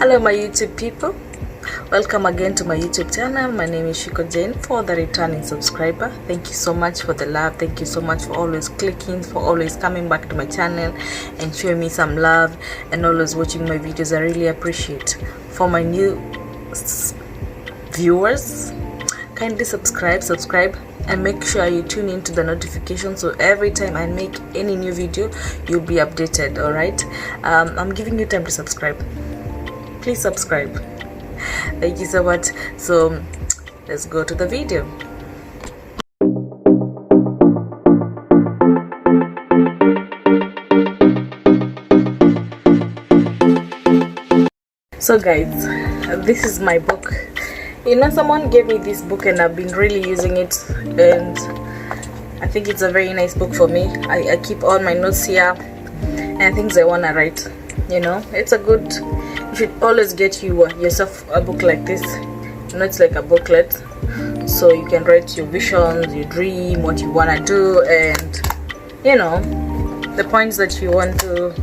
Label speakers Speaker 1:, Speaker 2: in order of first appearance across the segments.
Speaker 1: Hello my YouTube people, welcome again to my YouTube channel. My name is Shiko Jane. For the returning subscriber, thank you so much for the love. Thank you so much for always clicking, for always coming back to my channel and showing me some love and always watching my videos. I really appreciate. For my new viewers, kindly subscribe and make sure you tune into the notification, so every time I make any new video you'll be updated. All right, I'm giving you time to subscribe. Please subscribe. Thank you so much. So let's go to the video. So guys, this is my book. You know, someone gave me this book and I've been really using it, and I think it's a very nice book for me. I keep all my notes here and things I want to write. You know, it's a good, you should always get yourself a book like this. You know, it's like a booklet, so you can write your visions, your dream, what you want to do, and you know, the points that you want to,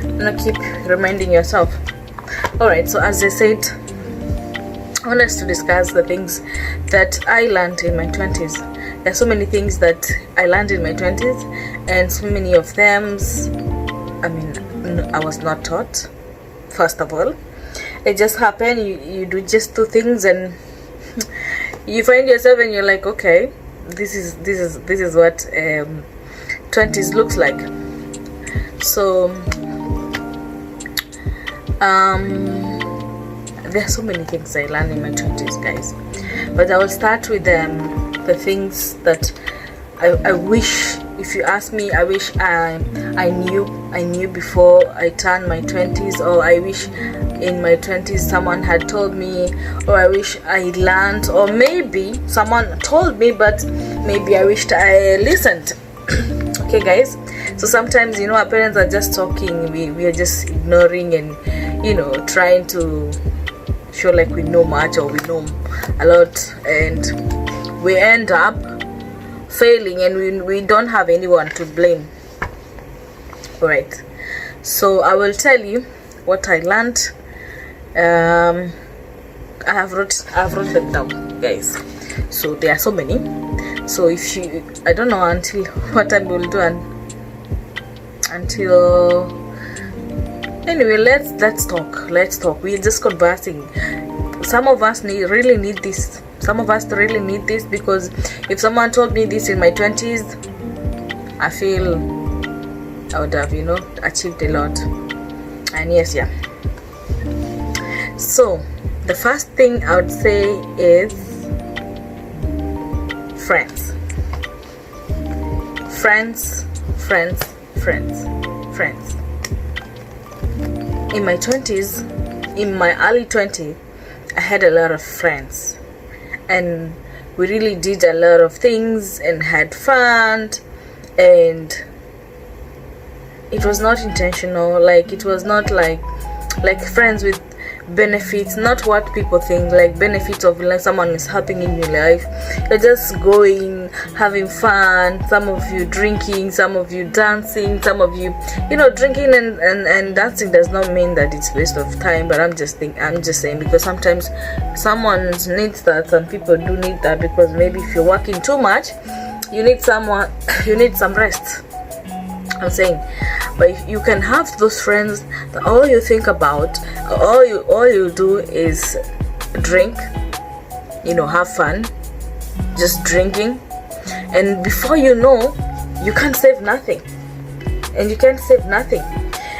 Speaker 1: you know, keep reminding yourself. Alright, so as I said, I want us to discuss the things that I learned in my 20s. There are so many things that I learned in my 20s, and so many of them, I mean, I was not taught. First of all, it just happened. You do just two things and you find yourself and you're like, okay, this is what 20s looks like. So there are so many things I learned in my 20s, guys, but I will start with the things that I wish, if you ask me, I wish I knew before I turned my 20s, or I wish in my 20s someone had told me, or I wish I learned, or maybe someone told me but maybe I wished I listened. Okay guys, so sometimes, you know, our parents are just talking, we are just ignoring and, you know, trying to show like we know much or we know a lot, and we end up failing and we don't have anyone to blame. Alright, so I will tell you what I learned. I have wrote them down, guys, so there are so many. So if you, I don't know until what time we'll do, until anyway, let's talk. We're just conversing. Some of us really need this. Some of us really need this, because if someone told me this in my 20s, I feel I would have, you know, achieved a lot. And yes, yeah. So the first thing I would say is friends. In my 20s, in my early 20s, I had a lot of friends, and we really did a lot of things and had fun, and it was not intentional. Like, it was not like friends with benefits, not what people think, like benefits of like someone is helping in your life. You're just going, having fun, some of you drinking, some of you dancing, some of you, you know, drinking and dancing does not mean that it's waste of time, but I'm just saying, because sometimes someone needs that. Some people do need that, because maybe if you're working too much, you need some rest, I'm saying. But if you can have those friends that all you think about, all you do is drink, you know, have fun, just drinking, and before you know, you can't save nothing,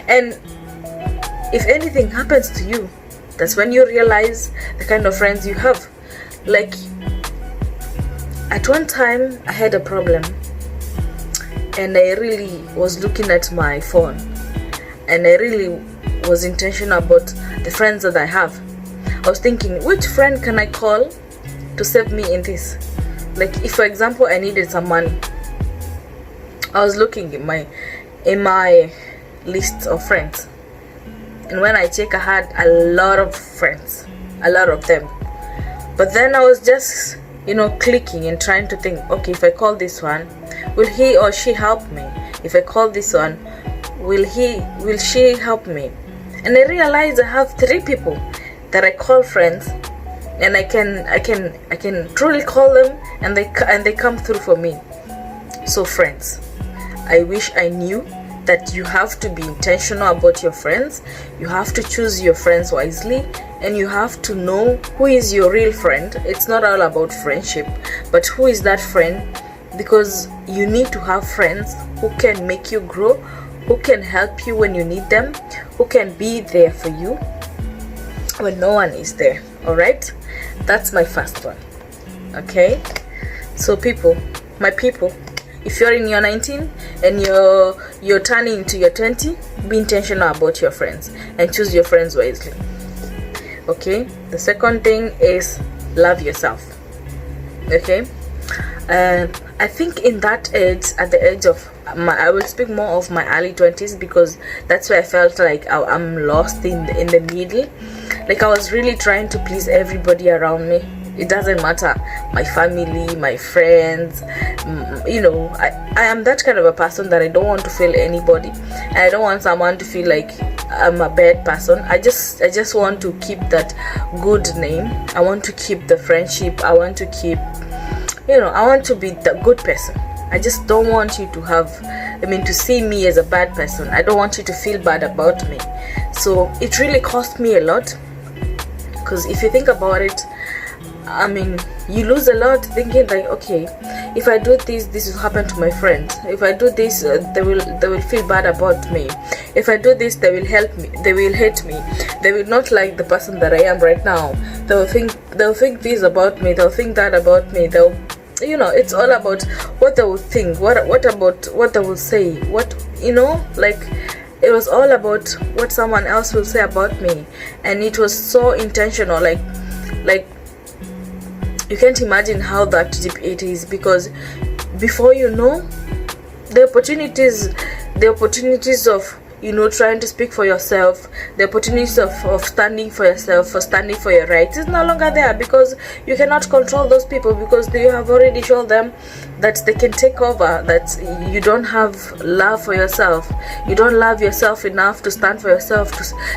Speaker 1: and and if anything happens to you, that's when you realize the kind of friends you have. Like, at one time I had a problem, and I really was looking at my phone, and I really was intentional about the friends that I have. I was thinking, which friend can I call to save me in this? Like, if for example I needed some money, I was looking in my list of friends, and when I check, I had a lot of friends, a lot of them. But then I was just, you know, clicking and trying to think, okay, if I call this one, will he or she help me? If I call this one, will she help me? and I realized I have 3 people that I call friends, and I can truly call them, and they come through for me. So friends, I wish I knew that you have to be intentional about your friends. You have to choose your friends wisely, and you have to know who is your real friend. It's not all about friendship, but who is that friend, because you need to have friends who can make you grow, who can help you when you need them, who can be there for you when no one is there. All right, that's my first one. Okay, so my people, if you're in your 19 and you're turning into your 20, be intentional about your friends and choose your friends wisely. Okay, the second thing is love yourself. Okay, I think in that age, at the age of I will speak more of my early 20s, because that's where I felt like I'm lost in the middle. Like I was really trying to please everybody around me. It doesn't matter, my family, my friends, I am that kind of a person that I don't want to fail anybody, and I don't want someone to feel like I'm a bad person. I just want to keep that good name. I want to keep the friendship. I want to keep, I want to be the good person. I just don't want you to see me as a bad person. I don't want you to feel bad about me. So it really cost me a lot, because if you think about it, you lose a lot thinking like, okay, if I do this will happen to my friends. If I do this, they will feel bad about me. If I do this, they will hate me. They will not like the person that I am right now. They'll think this about me. They'll think that about me. It's all about what they will think. What about what they will say? It was all about what someone else will say about me, and it was so intentional. Like you can't imagine how that deep it is, because before you know, the opportunities of trying to speak for yourself, the opportunities of standing for yourself, for standing for your rights is no longer there, because you cannot control those people, because you have already shown them that they can take over, that you don't have love for yourself, you don't love yourself enough to stand for yourself.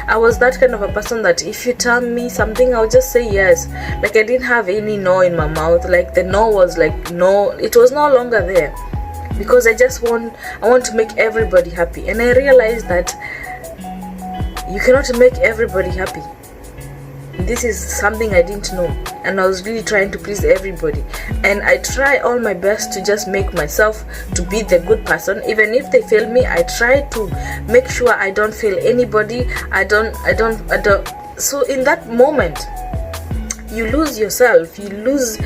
Speaker 1: I was that kind of a person that if you tell me something, I'll just say yes. Like I didn't have any no in my mouth. Like the no was like no, it was no longer there, because I want to make everybody happy. And I realized that you cannot make everybody happy. This is something I didn't know, and I was really trying to please everybody, and I try all my best to just make myself to be the good person. Even if they fail me, I try to make sure I don't fail anybody. I don't So in that moment, you lose yourself, you lose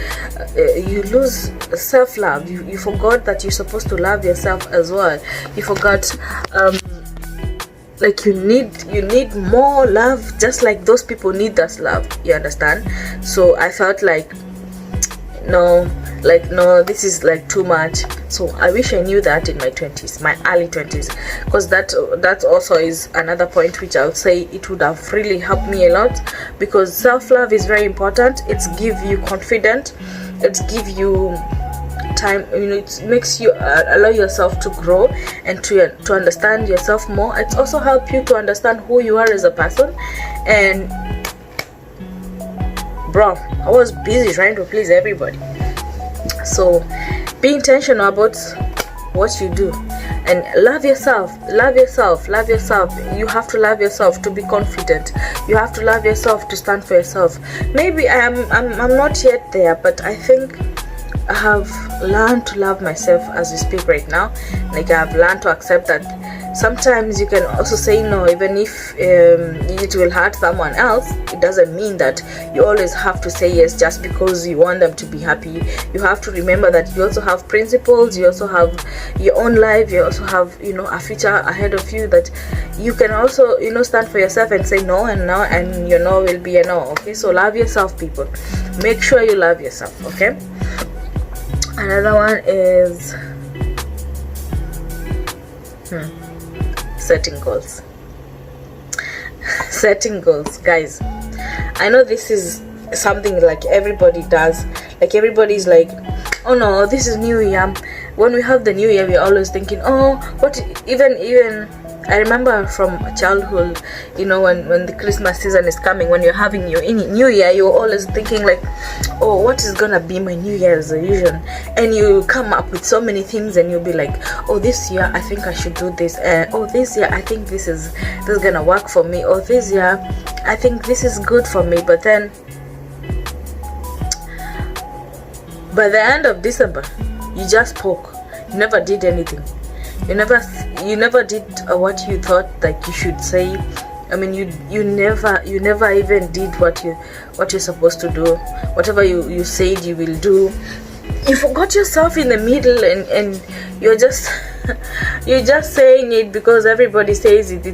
Speaker 1: self-love. You forgot that you're supposed to love yourself as well. You forgot like you need more love, just like those people need that love. You understand? So I felt like no, this is like too much. So I wish I knew that in my 20s, my early 20s, because that also is another point which I would say it would have really helped me a lot, because self-love is very important. It's give you confidence, it's give you time, it makes you allow yourself to grow and to understand yourself more. It's also help you to understand who you are as a person. And bro, I was busy trying to please everybody. So be intentional about what you do, and love yourself. You have to love yourself to be confident. You have to love yourself to stand for yourself. Maybe I'm not yet there, but I think I have learned to love myself as we speak right now. Like I have learned to accept that sometimes you can also say no, even if it will hurt someone else. It doesn't mean that you always have to say yes just because you want them to be happy. You have to remember that you also have principles, you also have your own life, you also have a future ahead of you, that you can also stand for yourself and say no, and your no will be a no. Okay, so love yourself, people. Make sure you love yourself. Okay, another one is setting goals. Setting goals, guys. I know this is something like everybody does. Like everybody's like, oh no, this is new year. When we have the new year, we're always thinking, oh, what even I remember from childhood, you know, when the Christmas season is coming, when you're having your new year, you're always thinking like, oh, what is gonna be my new year's resolution? And you come up with so many things, and you'll be like, oh, this year I think I should do this. Oh, this year I think this is gonna work for me. Or this year I think this is good for me. But then by the end of December, you just spoke. You never did anything. You never did what you thought like you should say. I mean, you never even did what you're supposed to do. Whatever you said you will do, you forgot yourself in the middle, and you're just you're just saying it because everybody says it.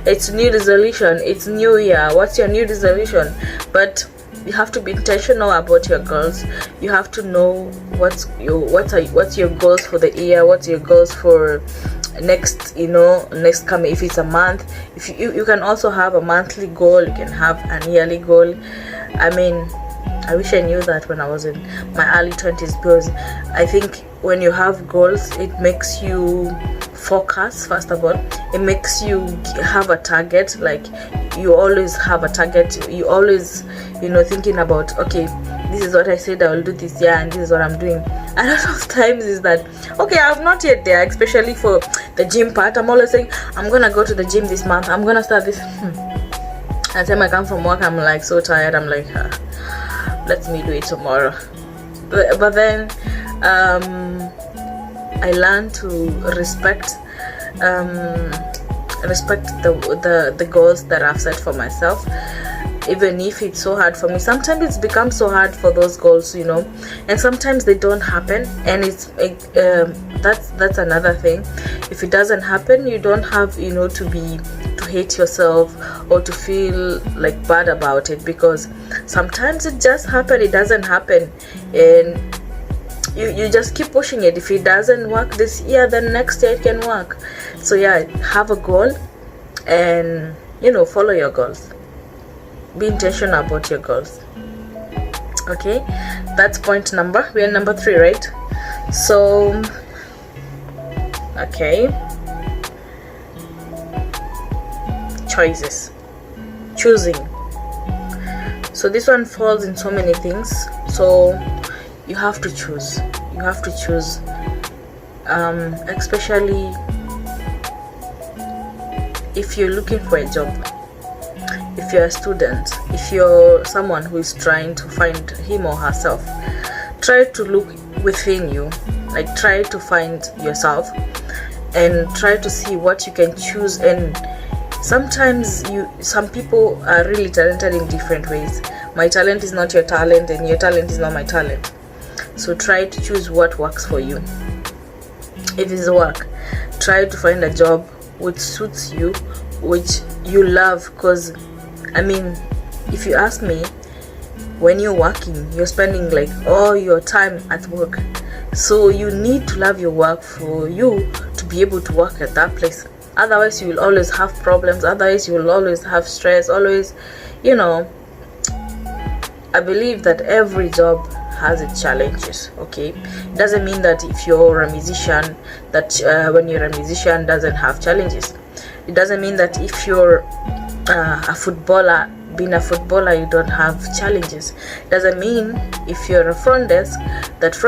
Speaker 1: It's new resolution. It's new year. What's your new resolution? But you have to be intentional about your goals. You have to know what's your goals for the year, what's your goals for next coming. If it's a month, if you can also have a monthly goal, you can have an yearly goal. I mean, I wish I knew that when I was in my early 20s, because I think when you have goals, it makes you focus. First of all, it makes you have a target. Like, you always have a target. You always thinking about, okay, this is what I said I will do this year, and this is what I'm doing. A lot of times is that, okay, I'm not yet there, especially for the gym part. I'm always saying, I'm gonna go to the gym this month, I'm gonna start this. By the time I come from work, I'm like so tired. I'm like, let me do it tomorrow. But then I learned to respect the goals that I've set for myself, even if it's so hard for me. Sometimes it's become so hard for those goals, and sometimes they don't happen, and that's another thing. If it doesn't happen, you don't have to hate yourself or to feel like bad about it, because sometimes it just happen, it doesn't happen, and you just keep pushing it. If it doesn't work this year, then next year it can work. So yeah, have a goal, and follow your goals. Be intentional about your goals. Okay, that's point number. We're number 3, right? So okay, choices, choosing. So this one falls in so many things. So you have to choose. You have to choose, especially if you're looking for a job, if you're a student, if you're someone who is trying to find him or herself. Try to look within you, like try to find yourself and try to see what you can choose. And sometimes some people are really talented in different ways. My talent is not your talent, and your talent is not my talent. So try to choose what works for you. If it's work, try to find a job which suits you, which you love. Because I mean, if you ask me, when you're working, you're spending like all your time at work. So you need to love your work for you to be able to work at that place. Otherwise you will always have problems. Otherwise you will always have stress. Always, I believe that every job has its challenges. Okay, it doesn't mean that if you're a musician, that when you're a musician doesn't have challenges. It doesn't mean that if you're a footballer, being a footballer, you don't have challenges. It doesn't mean if you're a front desk, if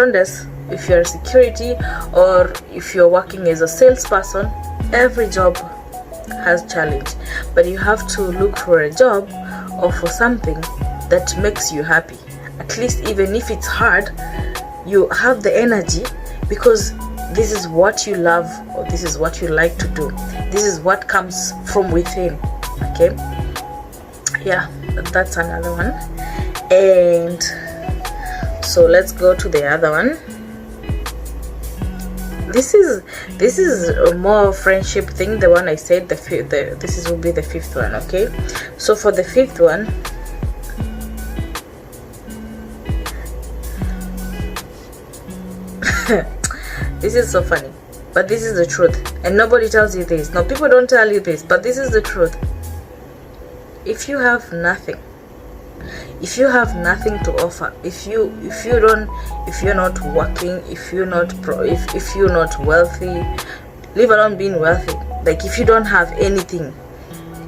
Speaker 1: you're a security, or if you're working as a salesperson, every job has challenge. But you have to look for a job or for something that makes you happy. At least even if it's hard, you have the energy, because this is what you love, or this is what you like to do. This is what comes from within. Okay, yeah, that's another one. And so let's go to the other one. This is a more friendship thing. The one I said, this will be the 5th one. Okay, so for the 5th one, this is so funny, but this is the truth, and nobody tells you this. No, people don't tell you this, but this is the truth. If you have nothing, if you have nothing to offer, if you're not working, if you're not wealthy, leave alone being wealthy, Like if you don't have anything,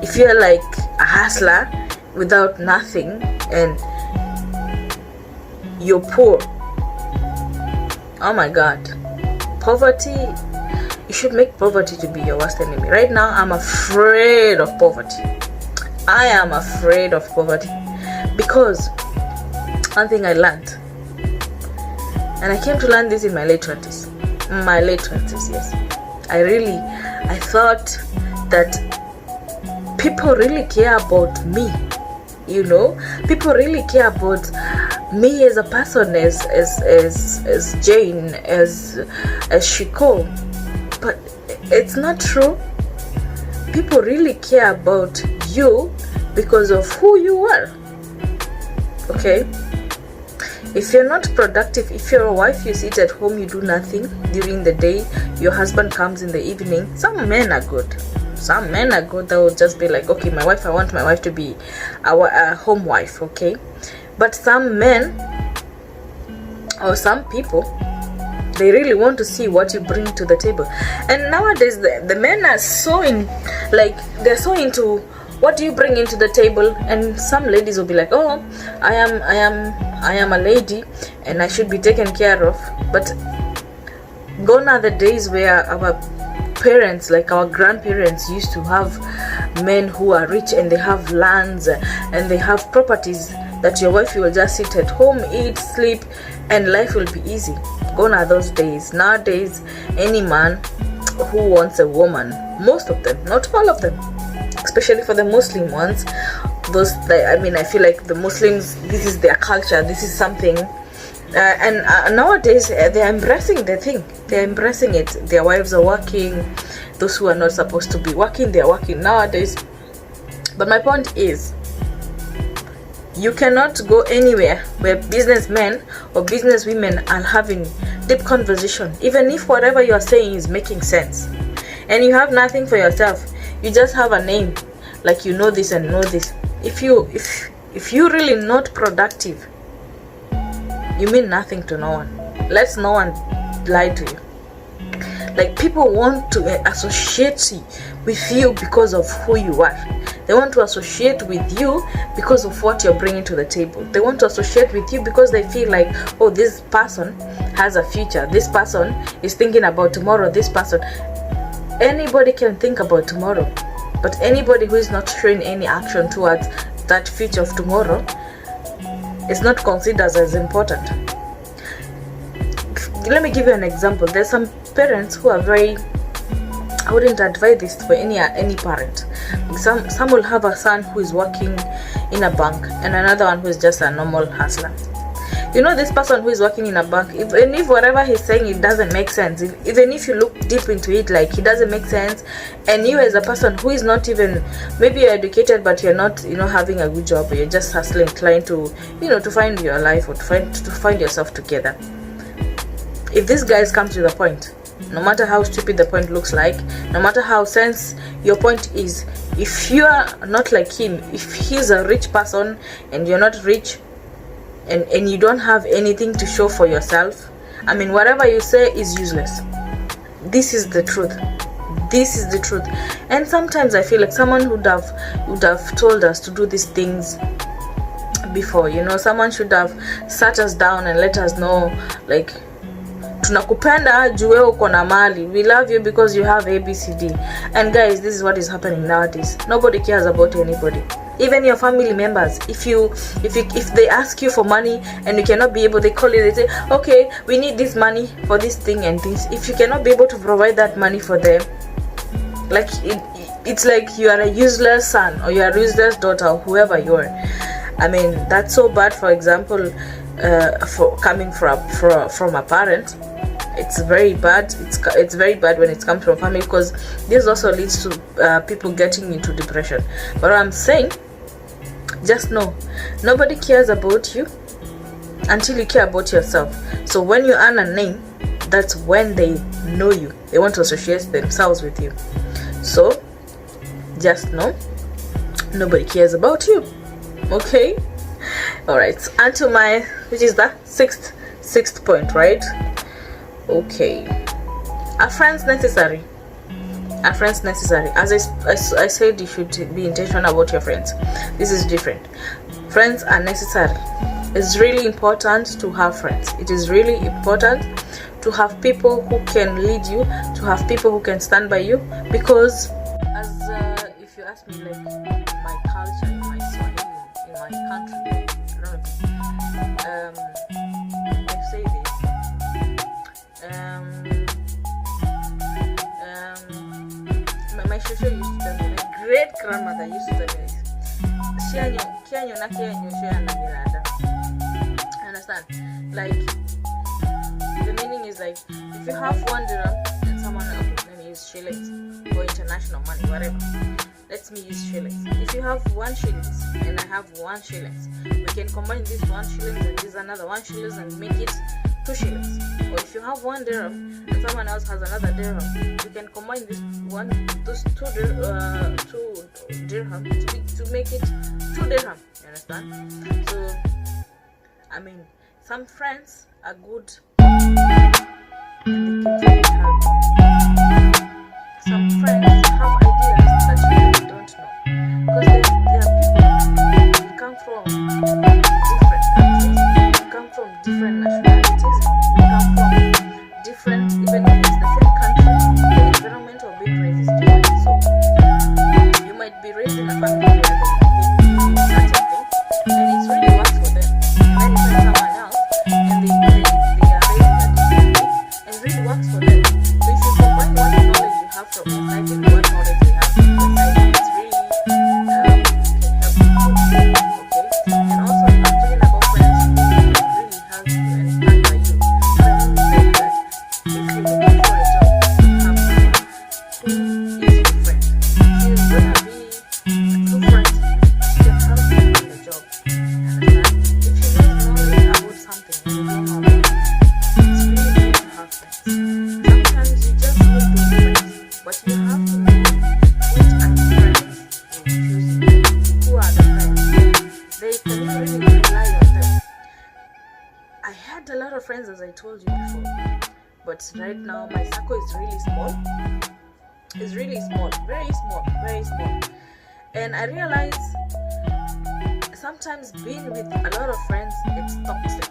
Speaker 1: if you're like a hustler without nothing and you're poor, oh my god, poverty, you should make poverty to be your worst enemy. Right now I'm afraid of poverty. I am afraid of poverty because one thing I learned, and I came to learn this in my late 20s. My late 20s, yes. I thought that people really care about me. You know, people really care about me as a person, as Jane, as Shiko. But it's not true. People really care about you because of who you are. Okay? If you're not productive, if you're a wife, you sit at home, you do nothing during the day, your husband comes in the evening. Some men are good. Some men are good. They will just be like, okay, my wife, I want my wife to be a home wife, okay? But some men or some people, they really want to see what you bring to the table. And nowadays the men are so they're so into what do you bring into the table. And some ladies will be like, oh, I am a lady and I should be taken care of. But gone are the days where our parents, like our grandparents, used to have men who are rich and they have lands and they have properties that your wife will just sit at home, eat, sleep, and life will be easy. Gone are those days. Nowadays, any man who wants a woman, most of them, not all of them, especially for the Muslim ones, I feel like the Muslims, this is their culture, this is something, and nowadays they're embracing the thing, they're embracing it. Their wives are working, those who are not supposed to be working, they're working nowadays. But my point is, you cannot go anywhere where businessmen or businesswomen are having deep conversation, even if whatever you are saying is making sense, and you have nothing for yourself. You just have a name, like you know this and know this. If you're really not productive, you mean nothing to no one. Let no one lie to you. Like, people want to associate with you because of who you are. They want to associate with you because of what you're bringing to the table. They want to associate with you because they feel like, oh, this person has a future, this person is thinking about tomorrow, this person. Anybody can think about tomorrow, but anybody who is not showing any action towards that future of tomorrow is not considered as important. Let me give you an example. There's some parents who are very, I wouldn't advise this for any parent. Some will have a son who is working in a bank and another one who is just a normal hustler. You know, this person who is working in a bank, even if whatever he's saying, it doesn't make sense, even if you look deep into it, like, it doesn't make sense, and you as a person who is not even, maybe you're educated but you're not, having a good job, or you're just hustling, trying to, to find your life or to find yourself together. If this guy comes to the point, no matter how stupid the point looks like, no matter how sense your point is, if you are not like him, if he's a rich person and you're not rich, and you don't have anything to show for yourself, whatever you say is useless. This is the truth. This is the truth. And sometimes I feel like someone would have told us to do these things before. Someone should have sat us down and let us know, like, tunakupenda juu wewe uko na mali, we love you because you have ABCD. And guys, this is what is happening nowadays. Nobody cares about anybody. Even your family members, if they ask you for money and you cannot be able, they call you, they say, okay, we need this money for this thing and things. If you cannot be able to provide that money for them, like, it's like you are a useless son or you are a useless daughter or whoever you are. That's so bad. For example, for coming from a parent, it's very bad. It's very bad when it comes from family, because this also leads to people getting into depression. But what I'm saying, just know, nobody cares about you until you care about yourself. So when you earn a name, that's when they know you. They want to associate themselves with you. So just know, nobody cares about you. Okay? Alright, and to my, which is the sixth point, right? Okay. Are friends necessary? are friends necessary? As I said, you should be intentional about your friends. This is different. Friends are necessary. It's really important to have friends. It is really important to have people who can lead you, to have people who can stand by you, because as if you ask me, like, my culture, in my Swahili, in my country, I say this, my shosho used to tell me, my great grandmother used to tell me this, understand? Like, the meaning is like, if you have 1 dirham and someone else, let me use shillings or international money, whatever, let me use shillings. If you have 1 shillings and I have 1 shillings, we can combine this 1 shillings and this another 1 shillings and make it 2 shillings. Or if you have 1 dirham and someone else has another dirham, you can combine those 2 dirham to make it 2 dirham. You understand? So, I mean, some friends are good and they can really help. Some friends have ideas that you really don't know, because there are people who come from different countries, who come from different nationalities, who come from different, even if it's the same country, the environment or being raised is different. So you might be raised in a family where they do certain things and it really works for them, and then you find someone else and they are raised in a different way and it really works for them. So if you combine what knowledge you have from your side and what knowledge you have from your side, it's really can help you grow. Okay? And also, I'm talking about friends who can really help you and stand by you. But I mean like that, if you're looking for a job, you have someone who is your friend. She's gonna be a true friend to you. She can help you with your job. Understand? If you don't know about something and you don't know about it, it's really good to have friends. Sometimes you just need those friends, but you have to know which are the friends you're choosing. Who are the friends? They can really rely on them. I had a lot of friends, as I told you before, but right now my circle is really small. It's really small, very small, very small. And I realize sometimes being with a lot of friends, it's toxic,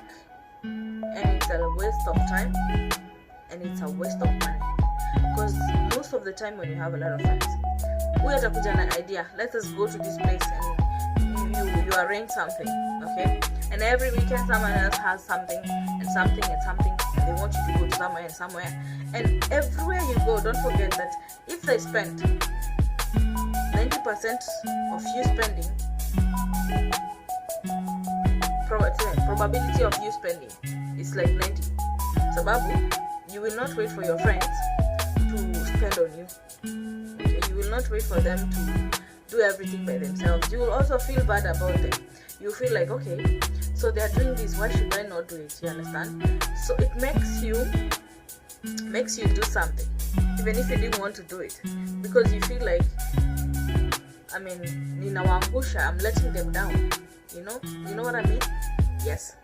Speaker 1: and it's a waste of time, and it's a waste of money. Because most of the time when you have a lot of friends, we have an idea, let us go to this place, and you arrange something, okay? And every weekend someone else has something and something and something, and they want you to go to somewhere and somewhere. And everywhere you go, don't forget that if they spend 90% of you spending, probability of you spending is like 90. Sababu, you will not wait for your friends to spend on you. Okay? You will not wait for them to do everything by themselves. You will also feel bad about them. You feel like, okay, so they are doing this, why should I not do it? You understand? So it makes you do something, even if you didn't want to do it, because you feel like, I mean, ninawaangusha, I'm letting them down. You know what I mean? Yes.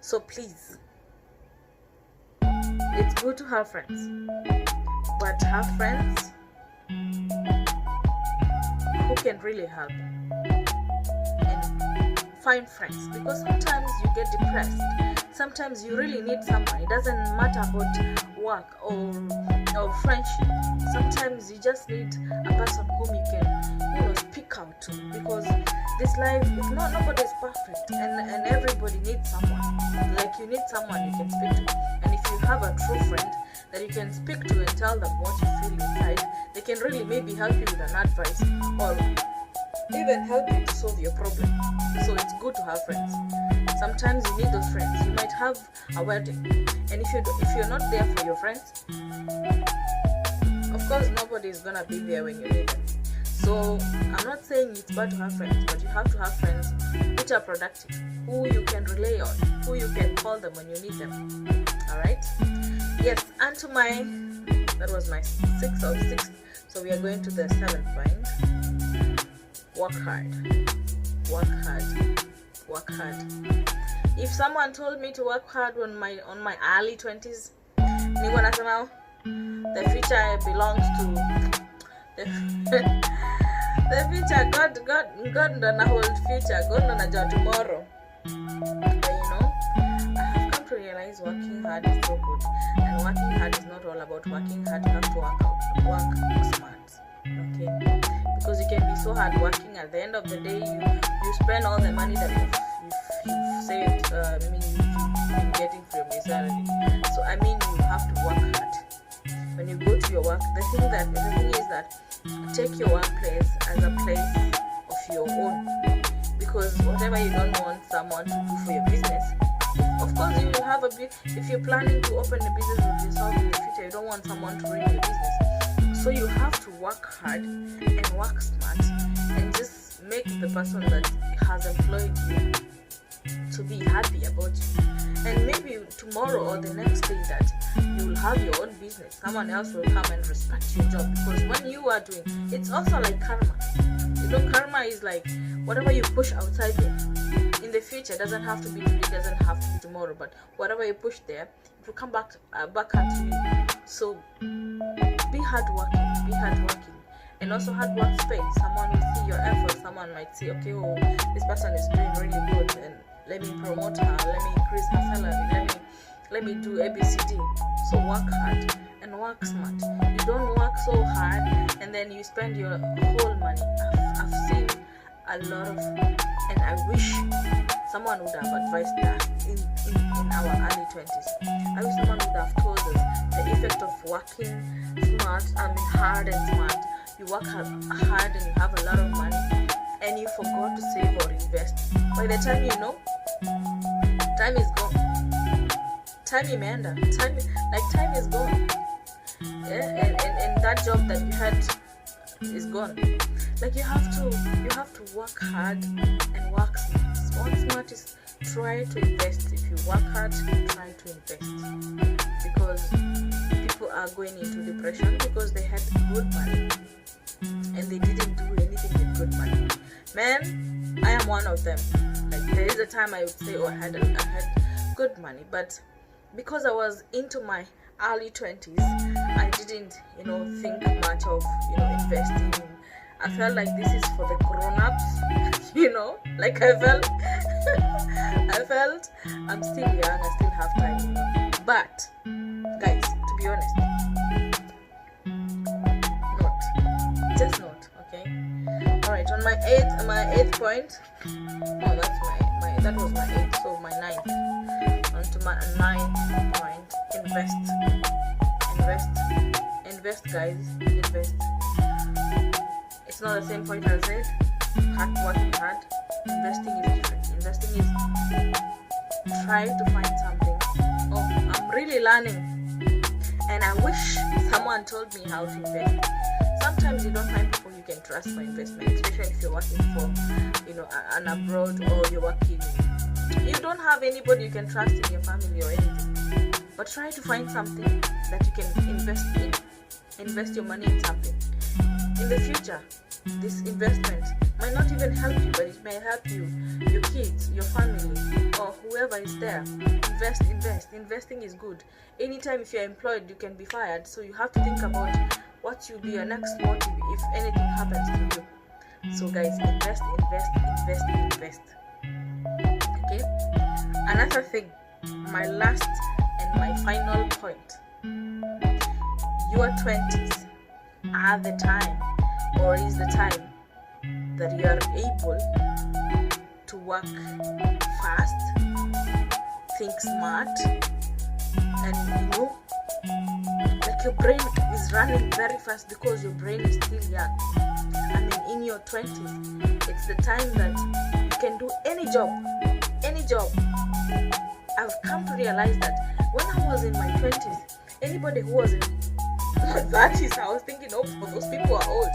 Speaker 1: So please, it's good to have friends, but have friends who can really help, and find friends, because sometimes you get depressed. Sometimes you really need someone. It doesn't matter about work or friendship. Sometimes you just need a person whom you can, speak out to, because this life is nobody's perfect, and everybody needs someone. Like, you need someone you can speak to, and if you have a true friend that you can speak to and tell them what you feel inside, they can really maybe help you with an advice or even help you to solve your problem. So it's good to have friends. Sometimes you need those friends. You might have a wedding, and if you're not there for your friends, of course nobody is gonna be there when you need them. So I'm not saying it's bad to have friends, but you have to have friends which are productive, who you can rely on, who you can call them when you need them. Alright? Yes, and that was my 6th. So we are going to the 7th point. Work hard. Work hard. Work hard. If someone told me to work hard on my early 20s, the future belongs to The future, God don't hold future. God don't know tomorrow. But I have come to realize working hard is so good, and working hard is not all about working hard. You have to work smart. Okay, because you can be so hard working. At the end of the day, you spend all the money that you've saved. You've been getting from your salary. So you have to work hard. When you go to your work, the thing is that take your workplace as a place of your own, because whatever you don't want someone to do for your business, of course you will have if you're planning to open a business with yourself in the future, you don't want someone to run your business. So you have to work hard and work smart, and just make the person that has employed you to be happy about you. And maybe tomorrow or the next day that you will have your own business, someone else will come and respect your job, because when you are doing, it's also like karma. Karma is like whatever you push outside there in the future, doesn't have to be today, doesn't have to be tomorrow, but whatever you push there, it will come back at you. So be hardworking, and also hard work pays. Someone will see your effort. Someone might say, okay, this person is doing really good, and let me promote her, let me increase her salary, let me do ABCD. So work hard and work smart. You don't work so hard and then you spend your whole money. I've seen a lot of, and I wish someone would have advised that in our early 20s. I wish someone would have told us the effect of working hard and smart. You work hard and you have a lot of money, and you forgot to save or invest. By the time you know, time is gone. Time is gone. Yeah, and that job that you had is gone. Like you have to work hard and work smart. Work smart is try to invest. If you work hard, try to invest, because people are going into depression because they had good money and they didn't do anything with good money. Man, I am one of them. Like there is a time I would say, I had good money, but because I was into my early 20s, I didn't, think much of, investing. I felt like this is for the grown-ups, like I felt I'm still young, I still have time, But, guys, to be honest, not, okay? Alright, on my eighth point, that was my eighth, so my ninth. On to my ninth point, invest, guys, invest. It's not the same point I said. Working hard. Investing is different. Investing is try to find something. I'm really learning, and I wish someone told me how to invest. Sometimes you don't find people you can trust for investment, especially if you're working for, an abroad, or you're working. You don't have anybody you can trust in your family or anything. But try to find something that you can invest in. Invest your money in something. In the future, this investment might not even help you, but it may help you, your kids, your family, or whoever is there. Invest. Investing is good. Anytime if you're employed, you can be fired. So you have to think about what will be your next motive if anything happens to you. So guys, invest. Okay? Another thing, my last and my final point. Your 20s are the time, or is the time, that you are able to work fast, think smart, and like your brain is running very fast because your brain is still young. In your 20s, it's the time that you can do any job. I've come to realize that when I was in my 20s, anybody who was in 30s, I was thinking, those people are old.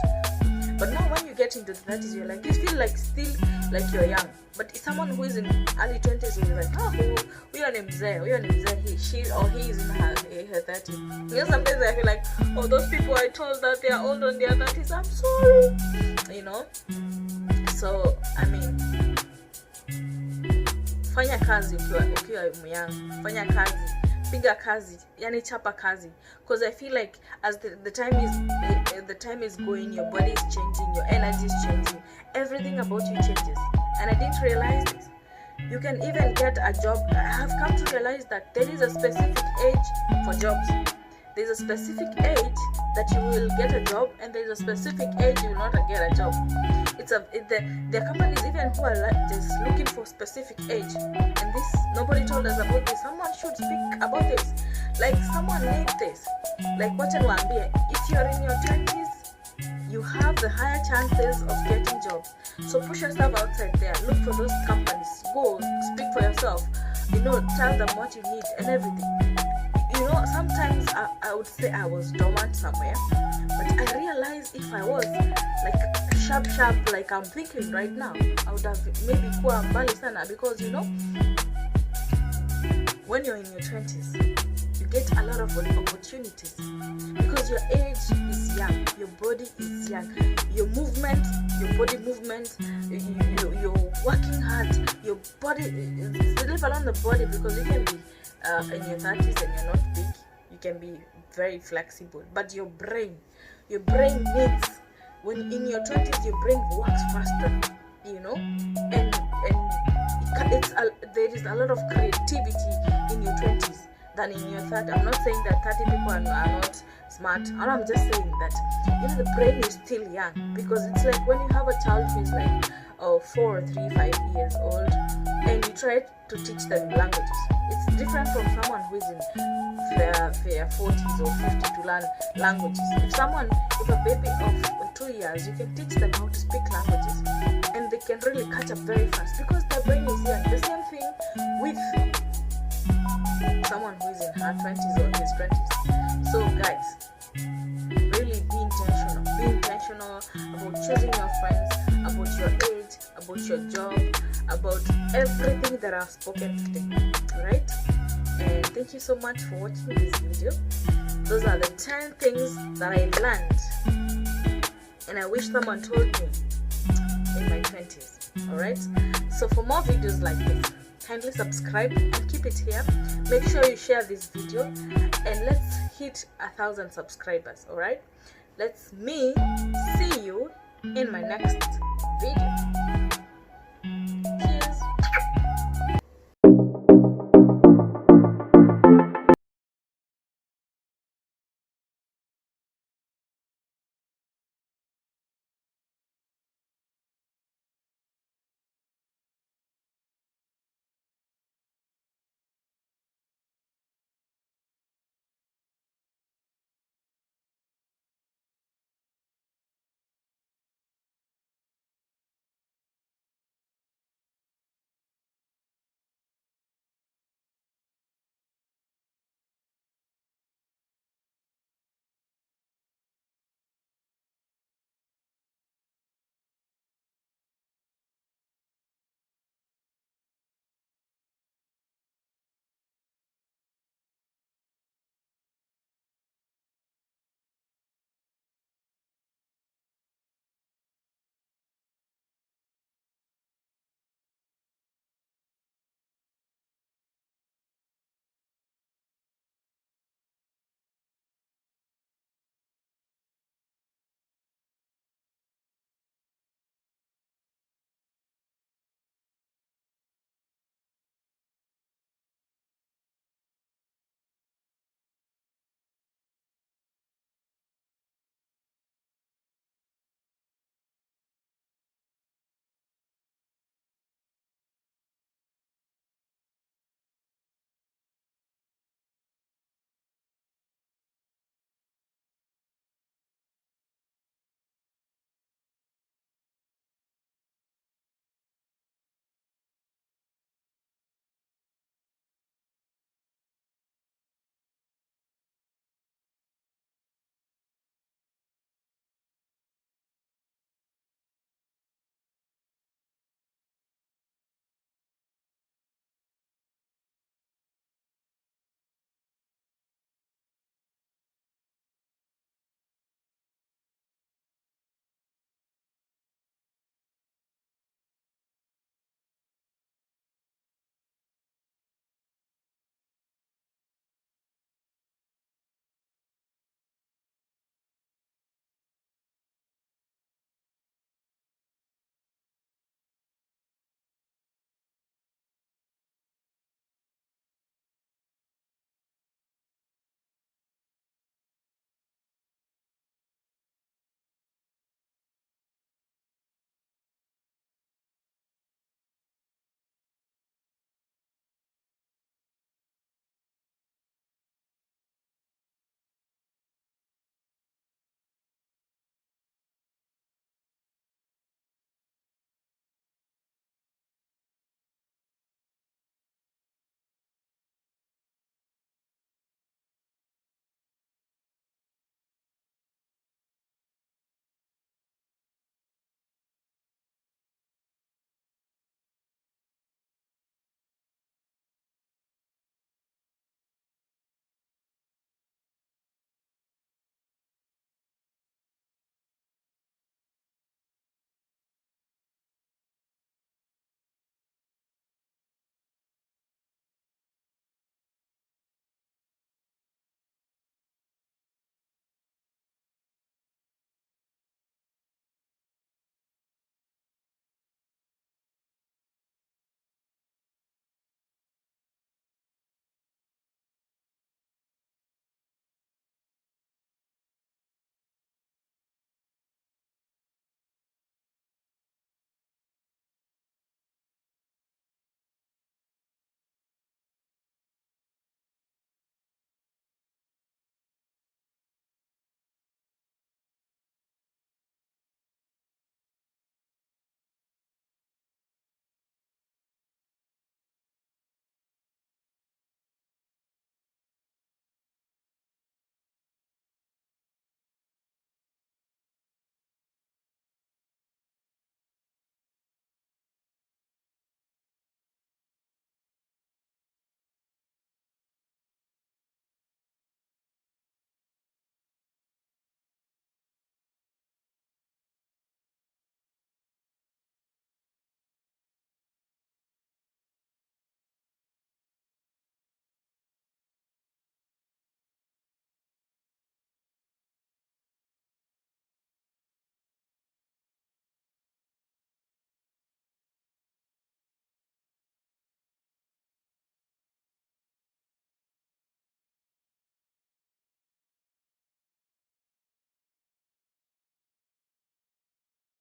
Speaker 1: But now when you get into the 30s, you're like, you feel like still like you're young. But someone who is in early 20s will be like, we are mzee, she or he is in her 30s. Sometimes I feel like, those people I told that they are old on their 30s, I'm sorry. So, fanya kazi ukiwa young. Fanya kazi, piga kazi, yani chapa kazi. Because I feel like as the time is, the time is going, your body is changing, your energy is changing, everything about you changes. And I didn't realize this. You can even get a job. I have come to realize that there is a specific age for jobs. There's a specific age that you will get a job, and there's a specific age you will not get a job. There are companies even who are just looking for specific age, and this, nobody told us about this. Someone should speak about this. Like, someone needs this. Like, what I want, if you're in your 20s, you have the higher chances of getting jobs. So push yourself outside there. Look for those companies. Go speak for yourself. Tell them what you need and everything. Sometimes I would say I was dormant somewhere, but I realized if I was like sharp like I'm thinking right now, I would have maybe kuwa mbali sana, because when you're in your 20s, you get a lot of opportunities because your age is young, your body is young, your body movement, you're working hard, your body, live along the body, because you can be in your 30s and you're not big, you can be very flexible, but your brain needs, when in your 20s your brain works faster, and there is a lot of creativity in your 20s than in your 30s. I'm not saying that 30 people are not smart. I'm just saying that the brain is still young, because it's like when you have a child who is like 4, 3, 5 years old, and you try to teach them languages. It's different from someone who is in their 40s or 50s to learn languages. If a baby of 2 years, you can teach them how to speak languages, and they can really catch up very fast because their brain is young. The same thing with someone who is in her 20s or his 20s. So guys, really be intentional. Be intentional about choosing your friends, about your age, about your job, about everything that I've spoken today. Alright? And thank you so much for watching this video. Those are the 10 things that I learned, and I wish someone told me in my 20s. Alright? So for more videos like this, kindly subscribe and keep it here. Make sure you share this video, and let's hit 1,000 subscribers. Alright? Let's see you in my next video.